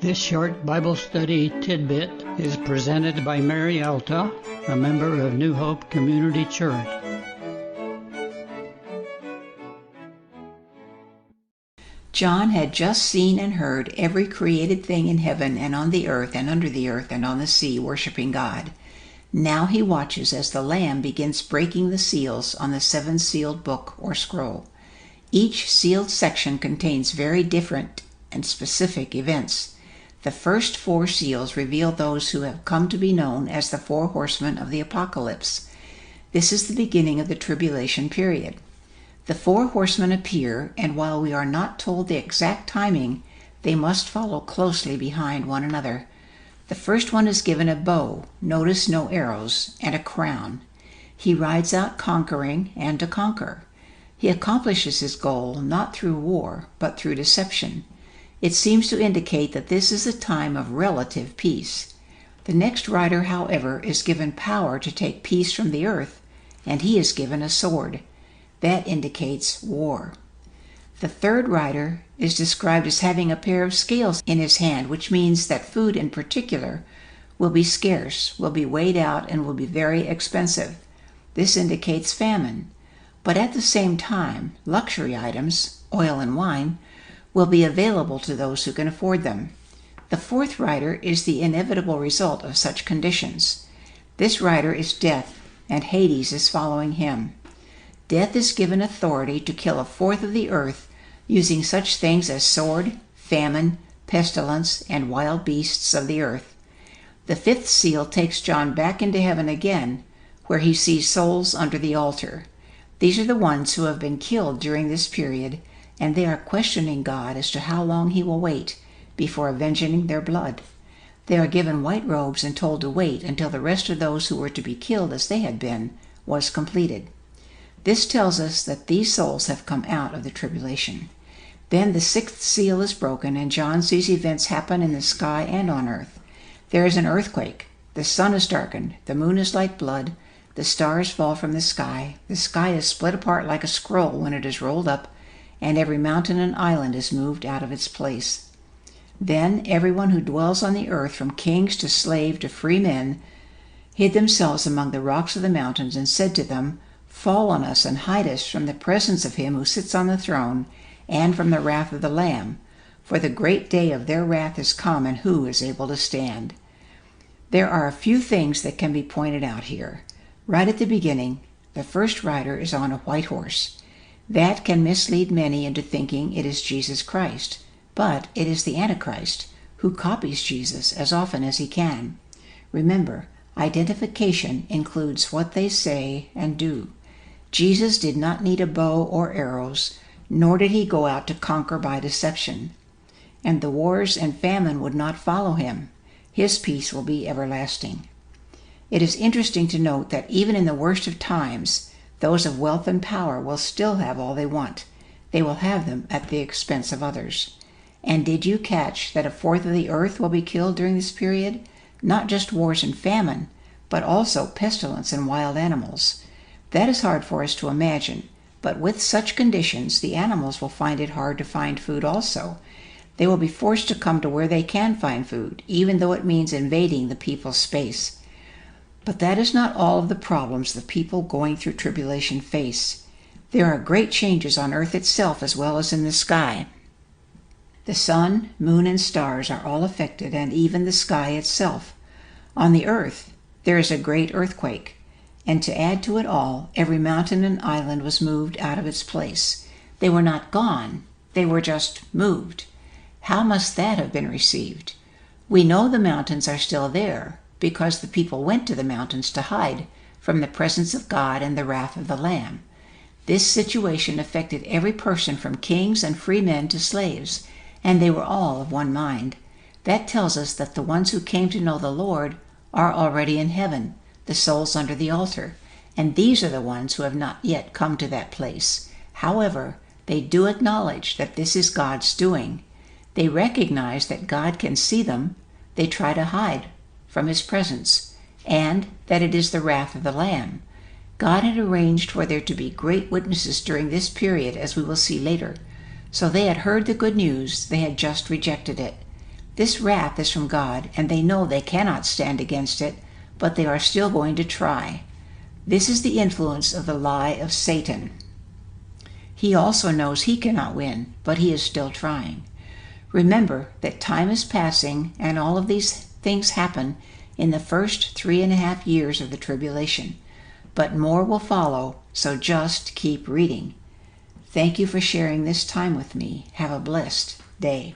This short Bible study tidbit is presented by Mary Alta, a member of New Hope Community Church. John had just seen and heard every created thing in heaven and on the earth and under the earth and on the sea worshiping God. Now he watches as the Lamb begins breaking the seals on the seven-sealed book or scroll. Each sealed section contains very different and specific events. The first four seals reveal those who have come to be known as the four horsemen of the apocalypse. This is the beginning of the tribulation period. The four horsemen appear, and while we are not told the exact timing, they must follow closely behind one another. The first one is given a bow, notice no arrows, and a crown. He rides out conquering and to conquer. He accomplishes his goal not through war, but through deception. It seems to indicate that this is a time of relative peace. The next rider, however, is given power to take peace from the earth, and he is given a sword. That indicates war. The third rider is described as having a pair of scales in his hand, which means that food in particular will be scarce, will be weighed out, and will be very expensive. This indicates famine. But at the same time, luxury items, oil and wine, will be available to those who can afford them. The fourth rider is the inevitable result of such conditions. This rider is death, and Hades is following him. Death is given authority to kill a fourth of the earth using such things as sword, famine, pestilence, and wild beasts of the earth. The fifth seal takes John back into heaven again, where he sees souls under the altar. These are the ones who have been killed during this period, and they are questioning God as to how long he will wait before avenging their blood. They are given white robes and told to wait until the rest of those who were to be killed as they had been was completed. This tells us that these souls have come out of the tribulation. Then the sixth seal is broken, and John sees events happen in the sky and on earth. There is an earthquake. The sun is darkened. The moon is like blood. The stars fall from the sky. The sky is split apart like a scroll when it is rolled up, and every mountain and island is moved out of its place. Then everyone who dwells on the earth, from kings to slave to free men, hid themselves among the rocks of the mountains and said to them, "Fall on us and hide us from the presence of him who sits on the throne and from the wrath of the Lamb, for the great day of their wrath is come, and who is able to stand?" There are a few things that can be pointed out here. Right at the beginning, the first rider is on a white horse. That can mislead many into thinking it is Jesus Christ, but it is the Antichrist, who copies Jesus as often as he can. Remember, identification includes what they say and do. Jesus did not need a bow or arrows, nor did he go out to conquer by deception. And the wars and famine would not follow him. His peace will be everlasting. It is interesting to note that even in the worst of times, those of wealth and power will still have all they want. They will have them at the expense of others. And did you catch that a fourth of the earth will be killed during this period? Not just wars and famine, but also pestilence and wild animals. That is hard for us to imagine, but with such conditions, the animals will find it hard to find food also. They will be forced to come to where they can find food, even though it means invading the people's space. But that is not all of the problems the people going through tribulation face. There are great changes on earth itself as well as in the sky. The sun, moon, and stars are all affected, and even the sky itself. On the earth, there is a great earthquake. And to add to it all, every mountain and island was moved out of its place. They were not gone. They were just moved. How must that have been received? We know the mountains are still there, because the people went to the mountains to hide from the presence of God and the wrath of the Lamb. This situation affected every person, from kings and free men to slaves, and they were all of one mind. That tells us that the ones who came to know the Lord are already in heaven, the souls under the altar, and these are the ones who have not yet come to that place. However, they do acknowledge that this is God's doing. They recognize that God can see them. They try to hide from his presence, and that it is the wrath of the Lamb. God had arranged for there to be great witnesses during this period, as we will see later. So they had heard the good news, they had just rejected it. This wrath is from God, and they know they cannot stand against it, but they are still going to try. This is the influence of the lie of Satan. He also knows he cannot win, but he is still trying. Remember that time is passing, and all of these things happen in the first 3.5 years of the tribulation. But more will follow, so just keep reading. Thank you for sharing this time with me. Have a blessed day.